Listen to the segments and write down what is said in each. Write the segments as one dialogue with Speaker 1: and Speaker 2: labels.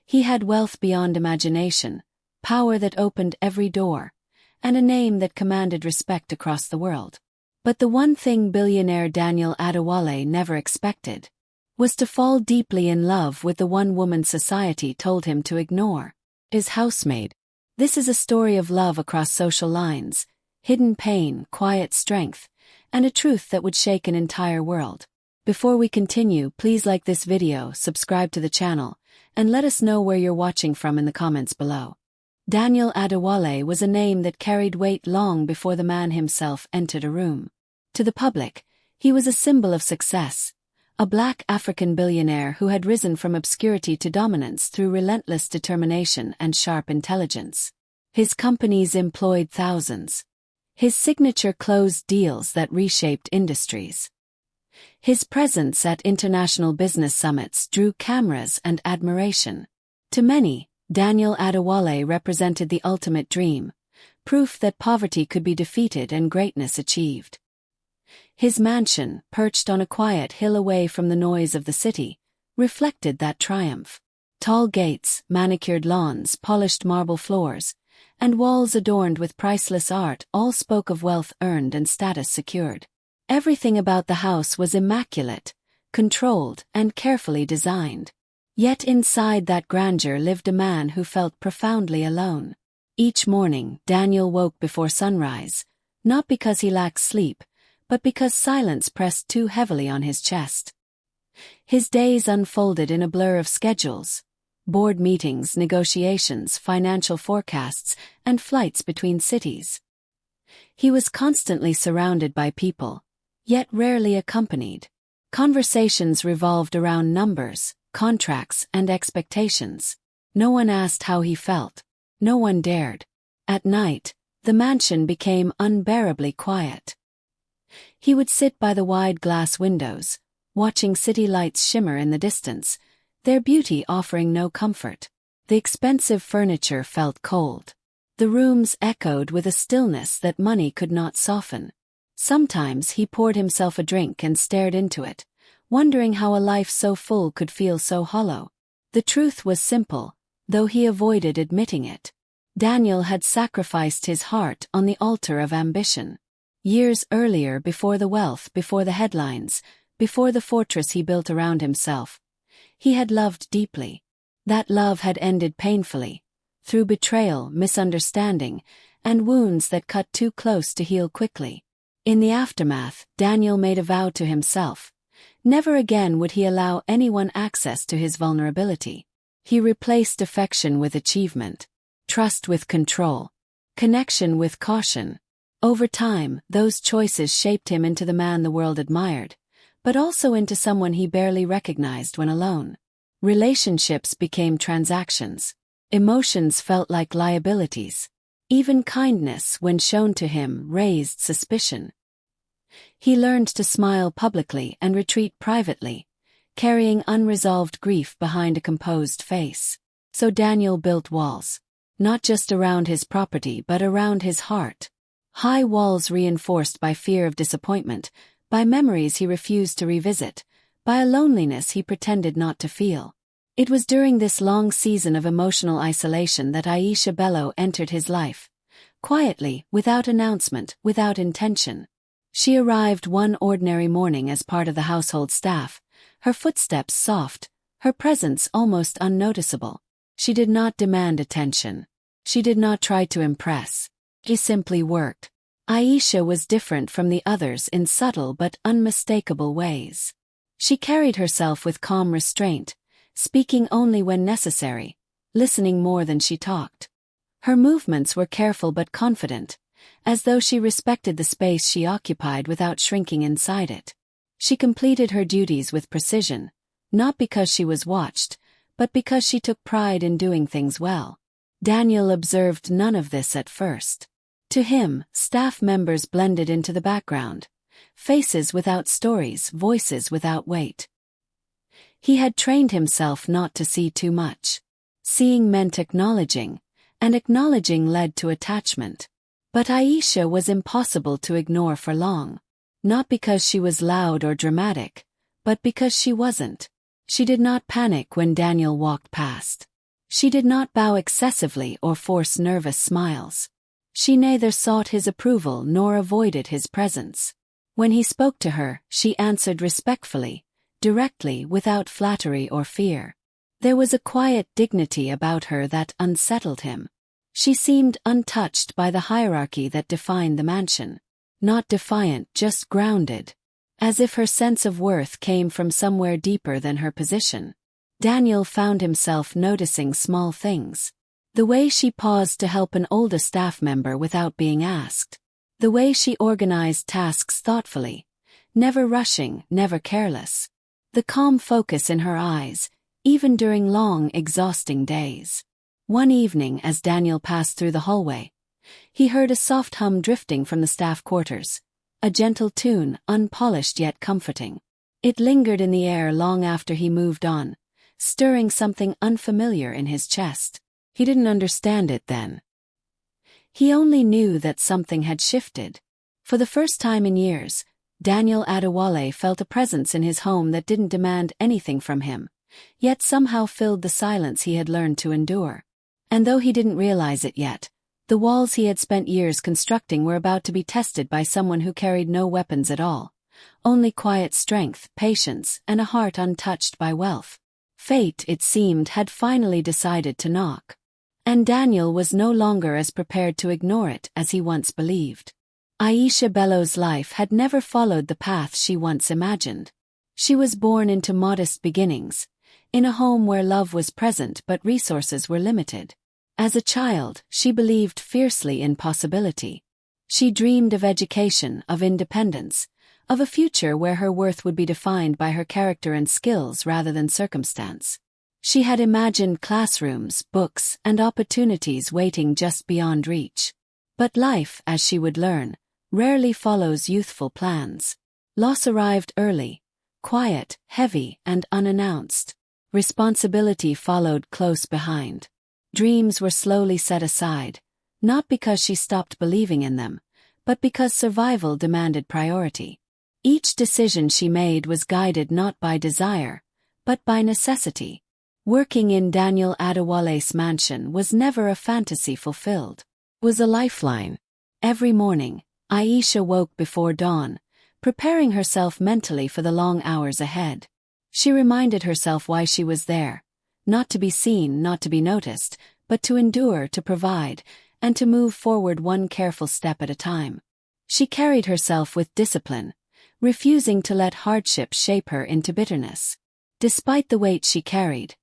Speaker 1: He had wealth beyond imagination, power that opened every door, and a name that commanded respect across the world. But the one thing billionaire Daniel Adewale never expected was to fall deeply in love with the one woman society told him to ignore: his housemaid. This is a story of love across social lines, hidden pain, quiet strength, and a truth that would shake an entire world. Before we continue, please like this video, subscribe to the channel, and let us know where you're watching from in the comments below. Daniel Adewale was a name that carried weight long before the man himself entered a room. To the public, he was a symbol of success, a black African billionaire who had risen from obscurity to dominance through relentless determination and sharp intelligence. His companies employed thousands. His signature closed deals that reshaped industries. His presence at international business summits drew cameras and admiration. To many, Daniel Adewale represented the ultimate dream, proof that poverty could be defeated and greatness achieved. His mansion, perched on a quiet hill away from the noise of the city, reflected that triumph. Tall gates, manicured lawns, polished marble floors, and walls adorned with priceless art all spoke of wealth earned and status secured. Everything about the house was immaculate, controlled, and carefully designed. Yet inside that grandeur lived a man who felt profoundly alone. Each morning, Daniel woke before sunrise, not because he lacked sleep, but because silence pressed too heavily on his chest. His days unfolded in a blur of schedules: board meetings, negotiations, financial forecasts, and flights between cities. He was constantly surrounded by people, yet rarely accompanied. Conversations revolved around numbers, contracts, and expectations. No one asked how he felt. No one dared. At night, the mansion became unbearably quiet. He would sit by the wide glass windows, watching city lights shimmer in the distance, their beauty offering no comfort. The expensive furniture felt cold. The rooms echoed with a stillness that money could not soften. Sometimes he poured himself a drink and stared into it, wondering how a life so full could feel so hollow. The truth was simple, though he avoided admitting it. Daniel had sacrificed his heart on the altar of ambition. Years earlier, before the wealth, before the headlines, before the fortress he built around himself, he had loved deeply. That love had ended painfully, through betrayal, misunderstanding, and wounds that cut too close to heal quickly. In the aftermath, Daniel made a vow to himself. Never again would he allow anyone access to his vulnerability. He replaced affection with achievement, trust with control, connection with caution. Over time, those choices shaped him into the man the world admired, but also into someone he barely recognized when alone. Relationships became transactions. Emotions felt like liabilities. Even kindness, when shown to him, raised suspicion. He learned to smile publicly and retreat privately, carrying unresolved grief behind a composed face. So Daniel built walls, not just around his property but around his heart. High walls reinforced by fear of disappointment, by memories he refused to revisit, by a loneliness he pretended not to feel. It was during this long season of emotional isolation that Aisha Bello entered his life, quietly, without announcement, without intention. She arrived one ordinary morning as part of the household staff, her footsteps soft, her presence almost unnoticeable. She did not demand attention. She did not try to impress. She simply worked. Aisha was different from the others in subtle but unmistakable ways. She carried herself with calm restraint, speaking only when necessary, listening more than she talked. Her movements were careful but confident, as though she respected the space she occupied without shrinking inside it. She completed her duties with precision, not because she was watched, but because she took pride in doing things well. Daniel observed none of this at first. To him, staff members blended into the background, faces without stories, voices without weight. He had trained himself not to see too much. Seeing meant acknowledging, and acknowledging led to attachment. But Aisha was impossible to ignore for long. Not because she was loud or dramatic, but because she wasn't. She did not panic when Daniel walked past. She did not bow excessively or force nervous smiles. She neither sought his approval nor avoided his presence. When he spoke to her, she answered respectfully, directly, without flattery or fear. There was a quiet dignity about her that unsettled him. She seemed untouched by the hierarchy that defined the mansion. Not defiant, just grounded. As if her sense of worth came from somewhere deeper than her position. Daniel found himself noticing small things. The way she paused to help an older staff member without being asked. The way she organized tasks thoughtfully. Never rushing, never careless. The calm focus in her eyes, even during long, exhausting days. One evening as Daniel passed through the hallway, he heard a soft hum drifting from the staff quarters. A gentle tune, unpolished yet comforting. It lingered in the air long after he moved on, stirring something unfamiliar in his chest. He didn't understand it then. He only knew that something had shifted. For the first time in years, Daniel Adewale felt a presence in his home that didn't demand anything from him, yet somehow filled the silence he had learned to endure. And though he didn't realize it yet, the walls he had spent years constructing were about to be tested by someone who carried no weapons at all, only quiet strength, patience, and a heart untouched by wealth. Fate, it seemed, had finally decided to knock. And Daniel was no longer as prepared to ignore it as he once believed. Aisha Bello's life had never followed the path she once imagined. She was born into modest beginnings, in a home where love was present but resources were limited. As a child, she believed fiercely in possibility. She dreamed of education, of independence, of a future where her worth would be defined by her character and skills rather than circumstance. She had imagined classrooms, books, and opportunities waiting just beyond reach. But life, as she would learn, rarely follows youthful plans. Loss arrived early, quiet, heavy, and unannounced. Responsibility followed close behind. Dreams were slowly set aside, not because she stopped believing in them, but because survival demanded priority. Each decision she made was guided not by desire, but by necessity. Working in Daniel Adewale's mansion was never a fantasy fulfilled. It was a lifeline. Every morning, Aisha woke before dawn, preparing herself mentally for the long hours ahead. She reminded herself why she was there. Not to be seen, not to be noticed, but to endure, to provide, and to move forward one careful step at a time. She carried herself with discipline, refusing to let hardship shape her into bitterness. Despite the weight she carried,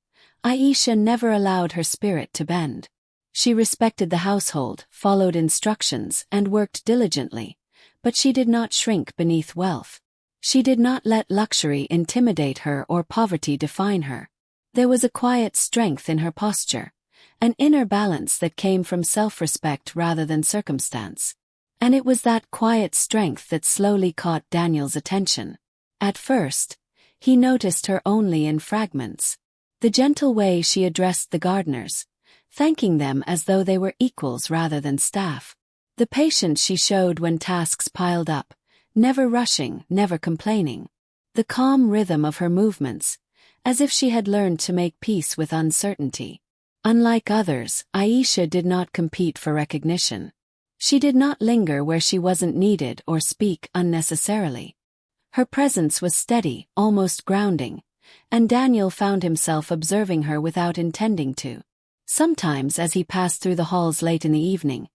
Speaker 1: Aisha never allowed her spirit to bend. She respected the household, followed instructions, and worked diligently, but she did not shrink beneath wealth. She did not let luxury intimidate her or poverty define her. There was a quiet strength in her posture, an inner balance that came from self-respect rather than circumstance. And it was that quiet strength that slowly caught Daniel's attention. At first, he noticed her only in fragments. The gentle way she addressed the gardeners, thanking them as though they were equals rather than staff. The patience she showed when tasks piled up, never rushing, never complaining. The calm rhythm of her movements, as if she had learned to make peace with uncertainty. Unlike others, Aisha did not compete for recognition. She did not linger where she wasn't needed or speak unnecessarily. Her presence was steady, almost grounding, and Daniel found himself observing her without intending to. Sometimes as he passed through the halls late in the evening,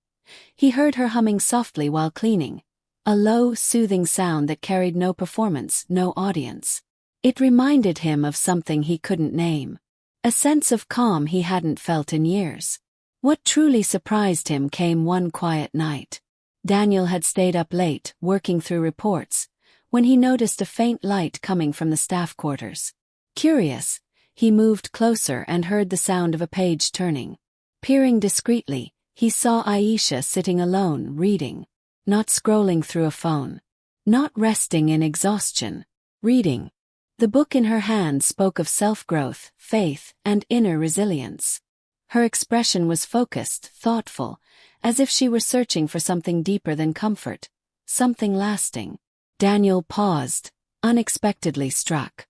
Speaker 1: he heard her humming softly while cleaning, a low, soothing sound that carried no performance, no audience. It reminded him of something he couldn't name, a sense of calm he hadn't felt in years. What truly surprised him came one quiet night. Daniel had stayed up late, working through reports, when he noticed a faint light coming from the staff quarters. Curious, he moved closer and heard the sound of a page turning. Peering discreetly, he saw Aisha sitting alone, reading. Not scrolling through a phone. Not resting in exhaustion. Reading. The book in her hand spoke of self-growth, faith, and inner resilience. Her expression was focused, thoughtful, as if she were searching for something deeper than comfort, something lasting. Daniel paused, unexpectedly struck.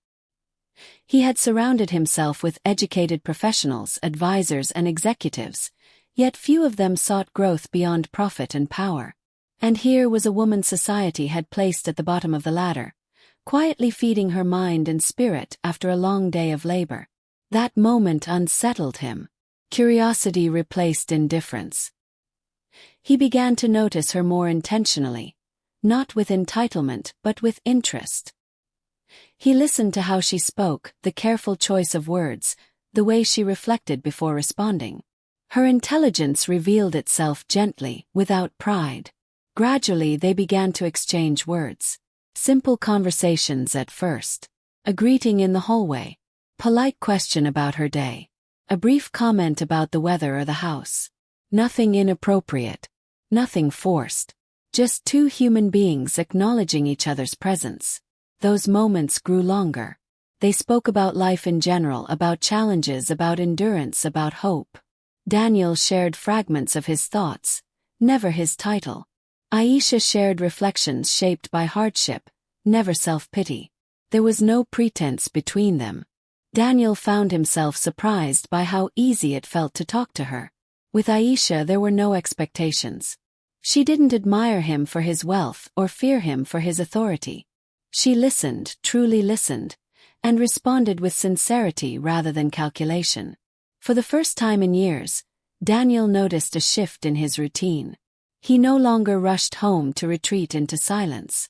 Speaker 1: He had surrounded himself with educated professionals, advisors, and executives, yet few of them sought growth beyond profit and power. And here was a woman society had placed at the bottom of the ladder, quietly feeding her mind and spirit after a long day of labor. That moment unsettled him. Curiosity replaced indifference. He began to notice her more intentionally, not with entitlement but with interest. He listened to how she spoke, the careful choice of words, the way she reflected before responding. Her intelligence revealed itself gently, without pride. Gradually they began to exchange words. Simple conversations at first. A greeting in the hallway. Polite question about her day. A brief comment about the weather or the house. Nothing inappropriate. Nothing forced. Just two human beings acknowledging each other's presence. Those moments grew longer. They spoke about life in general, about challenges, about endurance, about hope. Daniel shared fragments of his thoughts, never his title. Aisha shared reflections shaped by hardship, never self-pity. There was no pretense between them. Daniel found himself surprised by how easy it felt to talk to her. With Aisha there were no expectations. She didn't admire him for his wealth or fear him for his authority. She listened, truly listened, and responded with sincerity rather than calculation. For the first time in years, Daniel noticed a shift in his routine. He no longer rushed home to retreat into silence.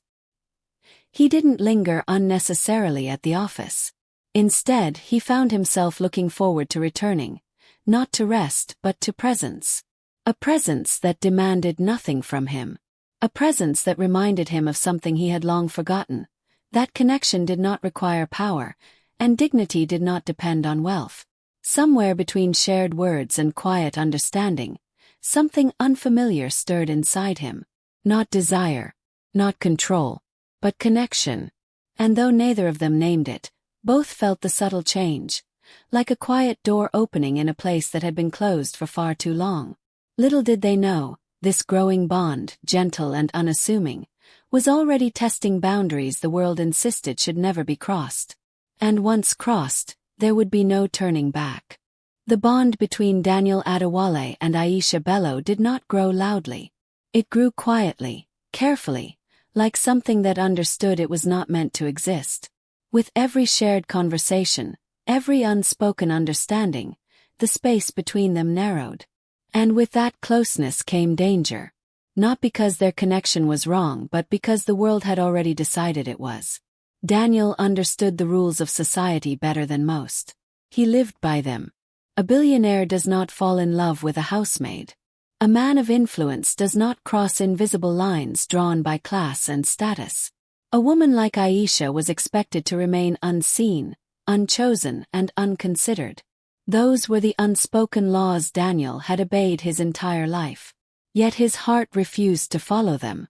Speaker 1: He didn't linger unnecessarily at the office. Instead, he found himself looking forward to returning, not to rest but to presence. A presence that demanded nothing from him. A presence that reminded him of something he had long forgotten. That connection did not require power, and dignity did not depend on wealth. Somewhere between shared words and quiet understanding, something unfamiliar stirred inside him. Not desire, not control, but connection. And though neither of them named it, both felt the subtle change, like a quiet door opening in a place that had been closed for far too long. Little did they know, this growing bond, gentle and unassuming, was already testing boundaries the world insisted should never be crossed. And once crossed, there would be no turning back. The bond between Daniel Adewale and Aisha Bello did not grow loudly. It grew quietly, carefully, like something that understood it was not meant to exist. With every shared conversation, every unspoken understanding, the space between them narrowed. And with that closeness came danger. Not because their connection was wrong but because the world had already decided it was. Daniel understood the rules of society better than most. He lived by them. A billionaire does not fall in love with a housemaid. A man of influence does not cross invisible lines drawn by class and status. A woman like Aisha was expected to remain unseen, unchosen, and unconsidered. Those were the unspoken laws Daniel had obeyed his entire life. Yet his heart refused to follow them.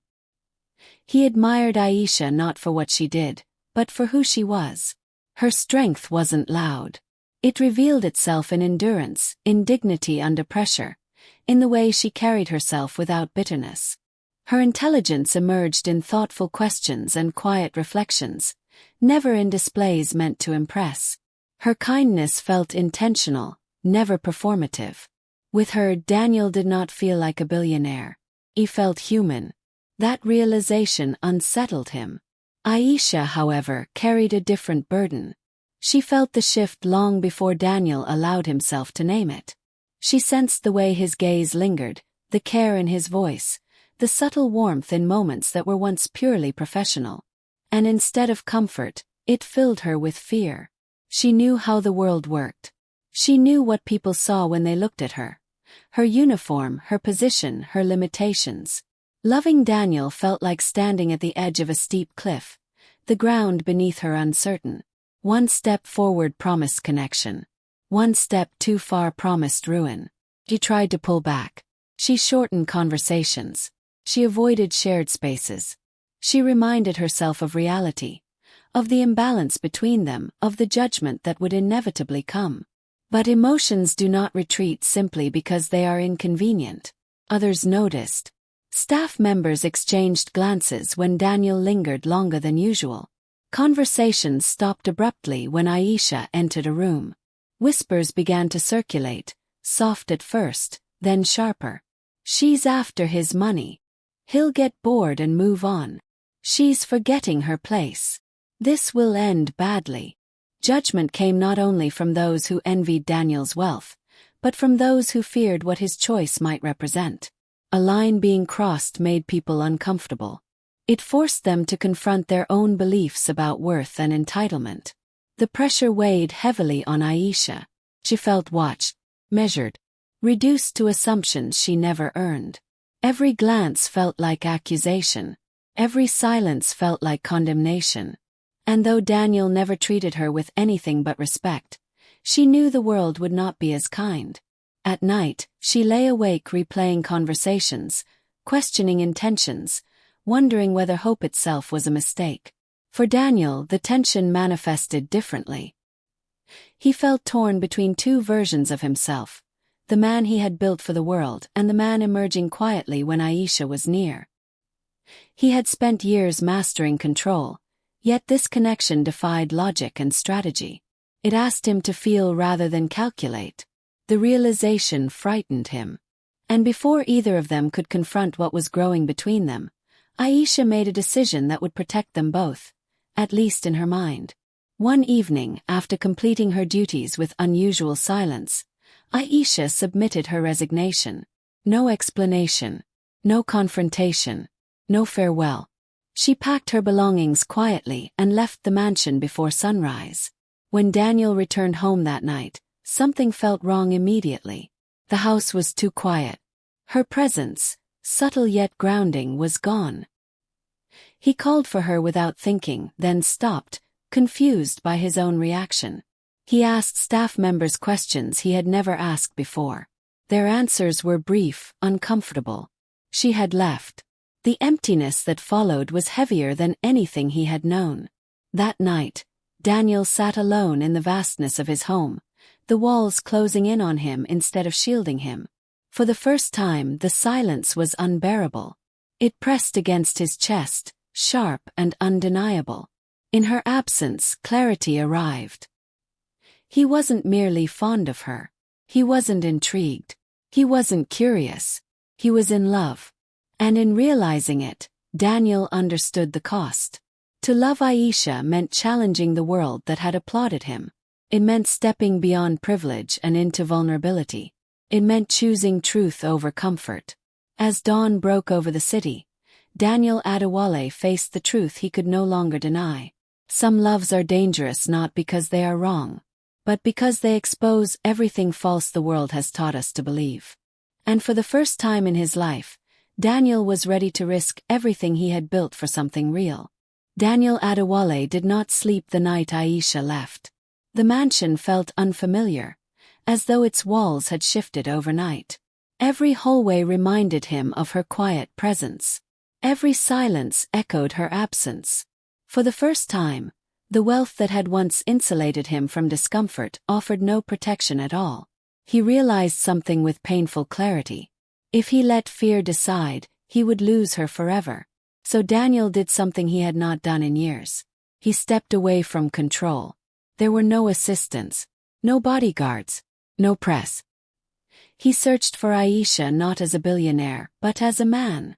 Speaker 1: He admired Aisha not for what she did, but for who she was. Her strength wasn't loud. It revealed itself in endurance, in dignity under pressure, in the way she carried herself without bitterness. Her intelligence emerged in thoughtful questions and quiet reflections, never in displays meant to impress. Her kindness felt intentional, never performative. With her, Daniel did not feel like a billionaire. He felt human. That realization unsettled him. Aisha, however, carried a different burden. She felt the shift long before Daniel allowed himself to name it. She sensed the way his gaze lingered, the care in his voice, the subtle warmth in moments that were once purely professional. And instead of comfort, it filled her with fear. She knew how the world worked. She knew what people saw when they looked at her. Her uniform, her position, her limitations. Loving Daniel felt like standing at the edge of a steep cliff, the ground beneath her uncertain. One step forward promised connection. One step too far promised ruin. She tried to pull back. She shortened conversations. She avoided shared spaces. She reminded herself of reality, of the imbalance between them, of the judgment that would inevitably come. But emotions do not retreat simply because they are inconvenient. Others noticed. Staff members exchanged glances when Daniel lingered longer than usual. Conversations stopped abruptly when Aisha entered a room. Whispers began to circulate, soft at first, then sharper. She's after his money. He'll get bored and move on. She's forgetting her place. This will end badly. Judgment came not only from those who envied Daniel's wealth, but from those who feared what his choice might represent. A line being crossed made people uncomfortable. It forced them to confront their own beliefs about worth and entitlement. The pressure weighed heavily on Aisha. She felt watched, measured, reduced to assumptions she never earned. Every glance felt like accusation. Every silence felt like condemnation. And though Daniel never treated her with anything but respect, she knew the world would not be as kind. At night, she lay awake replaying conversations, questioning intentions, wondering whether hope itself was a mistake. For Daniel, the tension manifested differently. He felt torn between two versions of himself, the man he had built for the world and the man emerging quietly when Aisha was near. He had spent years mastering control, yet this connection defied logic and strategy. It asked him to feel rather than calculate. The realization frightened him. And before either of them could confront what was growing between them, Aisha made a decision that would protect them both, at least in her mind. One evening, after completing her duties with unusual silence, Aisha submitted her resignation. No explanation, no confrontation, no farewell. She packed her belongings quietly and left the mansion before sunrise. When Daniel returned home that night, something felt wrong immediately. The house was too quiet. Her presence, subtle yet grounding, was gone. He called for her without thinking, then stopped, confused by his own reaction. He asked staff members questions he had never asked before. Their answers were brief, uncomfortable. She had left. The emptiness that followed was heavier than anything he had known. That night, Daniel sat alone in the vastness of his home, the walls closing in on him instead of shielding him. For the first time, the silence was unbearable. It pressed against his chest, sharp and undeniable. In her absence, clarity arrived. He wasn't merely fond of her. He wasn't intrigued. He wasn't curious. He was in love. And in realizing it, Daniel understood the cost. To love Aisha meant challenging the world that had applauded him. It meant stepping beyond privilege and into vulnerability. It meant choosing truth over comfort. As dawn broke over the city, Daniel Adewale faced the truth he could no longer deny. Some loves are dangerous not because they are wrong, but because they expose everything false the world has taught us to believe. And for the first time in his life, Daniel was ready to risk everything he had built for something real. Daniel Adewale did not sleep the night Aisha left. The mansion felt unfamiliar, as though its walls had shifted overnight. Every hallway reminded him of her quiet presence. Every silence echoed her absence. For the first time, the wealth that had once insulated him from discomfort offered no protection at all. He realized something with painful clarity. If he let fear decide, he would lose her forever. So Daniel did something he had not done in years. He stepped away from control. There were no assistants, no bodyguards, no press. He searched for Aisha not as a billionaire, but as a man.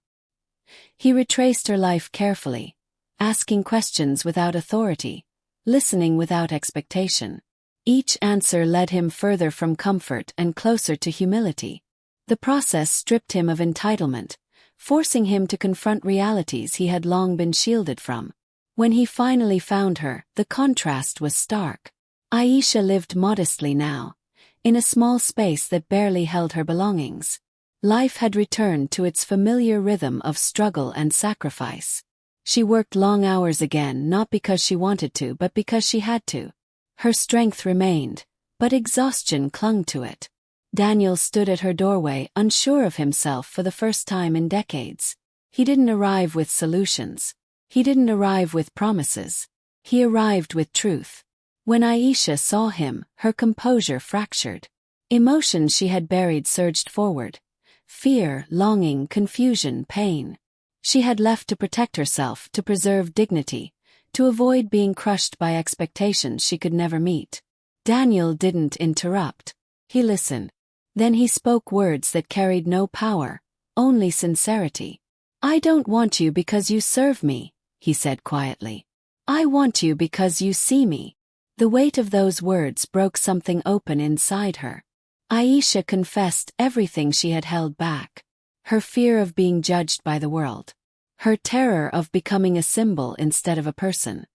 Speaker 1: He retraced her life carefully, asking questions without authority, listening without expectation. Each answer led him further from comfort and closer to humility. The process stripped him of entitlement, forcing him to confront realities he had long been shielded from. When he finally found her, the contrast was stark. Aisha lived modestly now, in a small space that barely held her belongings. Life had returned to its familiar rhythm of struggle and sacrifice. She worked long hours again, not because she wanted to but because she had to. Her strength remained, but exhaustion clung to it. Daniel stood at her doorway, unsure of himself for the first time in decades. He didn't arrive with solutions. He didn't arrive with promises. He arrived with truth. When Aisha saw him, her composure fractured. Emotions she had buried surged forward. Fear, longing, confusion, pain. She had left to protect herself, to preserve dignity, to avoid being crushed by expectations she could never meet. Daniel didn't interrupt. He listened. Then he spoke words that carried no power, only sincerity. "I don't want you because you serve me," he said quietly. "I want you because you see me." The weight of those words broke something open inside her. Aisha confessed everything she had held back. Her fear of being judged by the world. Her terror of becoming a symbol instead of a person.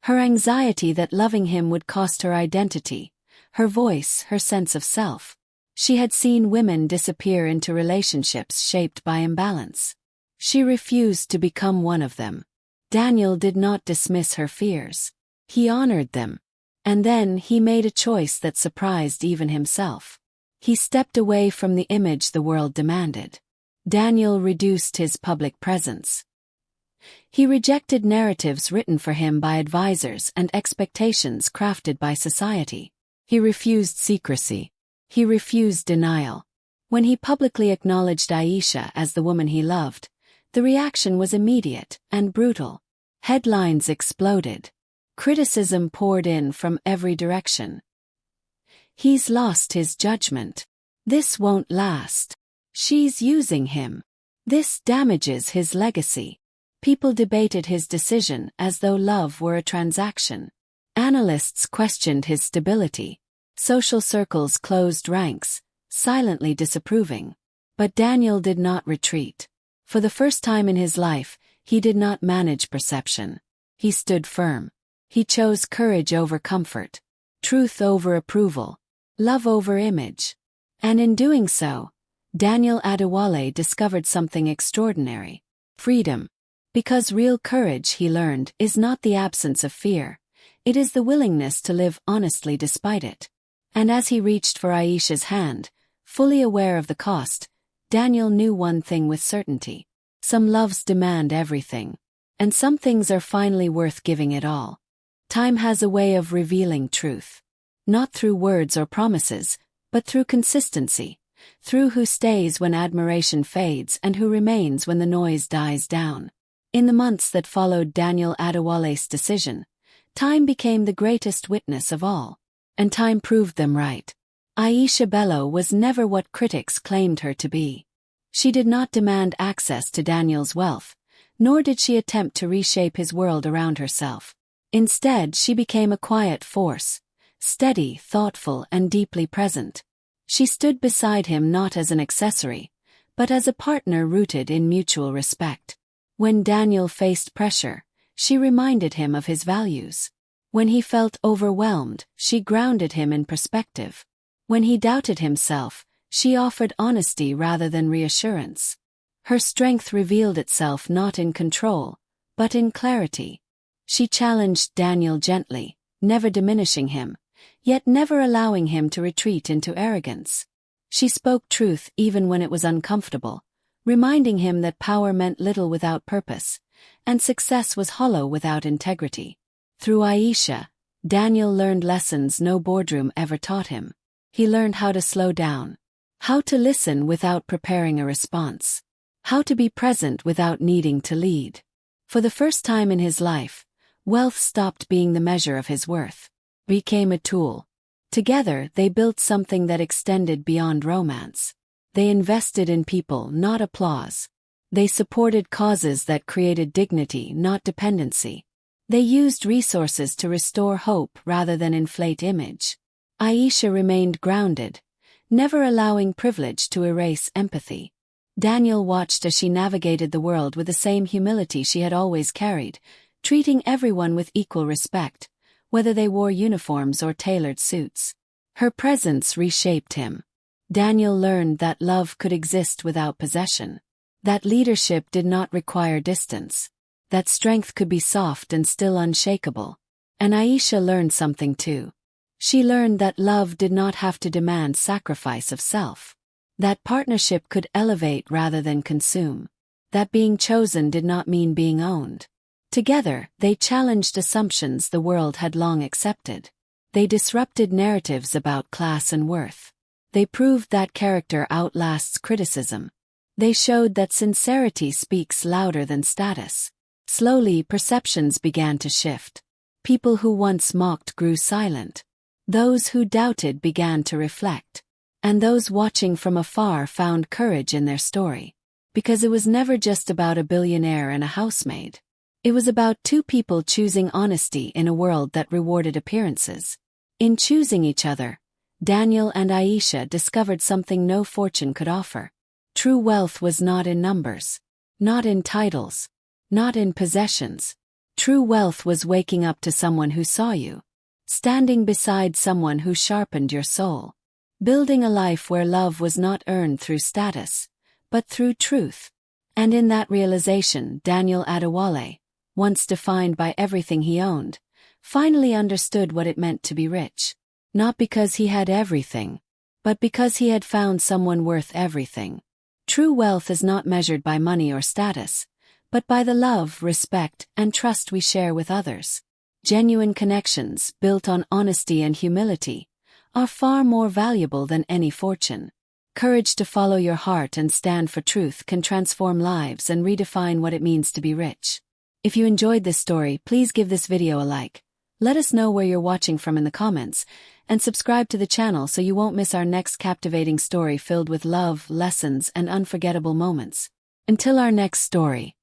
Speaker 1: Her anxiety that loving him would cost her identity, her voice, her sense of self. She had seen women disappear into relationships shaped by imbalance. She refused to become one of them. Daniel did not dismiss her fears. He honored them. And then he made a choice that surprised even himself. He stepped away from the image the world demanded. Daniel reduced his public presence. He rejected narratives written for him by advisors and expectations crafted by society. He refused secrecy. He refused denial. When he publicly acknowledged Aisha as the woman he loved, the reaction was immediate and brutal. Headlines exploded. Criticism poured in from every direction. "He's lost his judgment. This won't last. She's using him. This damages his legacy." People debated his decision as though love were a transaction. Analysts questioned his stability. Social circles closed ranks, silently disapproving. But Daniel did not retreat. For the first time in his life, he did not manage perception. He stood firm. He chose courage over comfort, truth over approval, love over image. And in doing so, Daniel Adewale discovered something extraordinary: freedom. Because real courage, he learned, is not the absence of fear. It is the willingness to live honestly despite it. And as he reached for Aisha's hand, fully aware of the cost, Daniel knew one thing with certainty. Some loves demand everything. And some things are finally worth giving it all. Time has a way of revealing truth. Not through words or promises, but through consistency. Through who stays when admiration fades and who remains when the noise dies down. In the months that followed Daniel Adewale's decision, time became the greatest witness of all. And time proved them right. Aisha Bello was never what critics claimed her to be. She did not demand access to Daniel's wealth, nor did she attempt to reshape his world around herself. Instead, she became a quiet force, steady, thoughtful, and deeply present. She stood beside him not as an accessory, but as a partner rooted in mutual respect. When Daniel faced pressure, she reminded him of his values. When he felt overwhelmed, she grounded him in perspective. When he doubted himself, she offered honesty rather than reassurance. Her strength revealed itself not in control, but in clarity. She challenged Daniel gently, never diminishing him, yet never allowing him to retreat into arrogance. She spoke truth even when it was uncomfortable, reminding him that power meant little without purpose, and success was hollow without integrity. Through Aisha, Daniel learned lessons no boardroom ever taught him. He learned how to slow down, how to listen without preparing a response, how to be present without needing to lead. For the first time in his life, wealth stopped being the measure of his worth, became a tool. Together, they built something that extended beyond romance. They invested in people, not applause. They supported causes that created dignity, not dependency. They used resources to restore hope rather than inflate image. Aisha remained grounded, never allowing privilege to erase empathy. Daniel watched as she navigated the world with the same humility she had always carried, treating everyone with equal respect, whether they wore uniforms or tailored suits. Her presence reshaped him. Daniel learned that love could exist without possession, that leadership did not require distance, that strength could be soft and still unshakable. And Aisha learned something too. She learned that love did not have to demand sacrifice of self, that partnership could elevate rather than consume, that being chosen did not mean being owned. Together, they challenged assumptions the world had long accepted. They disrupted narratives about class and worth. They proved that character outlasts criticism. They showed that sincerity speaks louder than status. Slowly, perceptions began to shift. People who once mocked grew silent. Those who doubted began to reflect. And those watching from afar found courage in their story. Because it was never just about a billionaire and a housemaid. It was about two people choosing honesty in a world that rewarded appearances. In choosing each other, Daniel and Aisha discovered something no fortune could offer. True wealth was not in numbers. Not in titles. Not in possessions. True wealth was waking up to someone who saw you. Standing beside someone who sharpened your soul. Building a life where love was not earned through status, but through truth. And in that realization, Daniel Adewale, once defined by everything he owned, finally understood what it meant to be rich. Not because he had everything, but because he had found someone worth everything. True wealth is not measured by money or status, but by the love, respect, and trust we share with others. Genuine connections, built on honesty and humility, are far more valuable than any fortune. Courage to follow your heart and stand for truth can transform lives and redefine what it means to be rich. If you enjoyed this story, please give this video a like. Let us know where you're watching from in the comments, and subscribe to the channel so you won't miss our next captivating story filled with love, lessons, and unforgettable moments. Until our next story.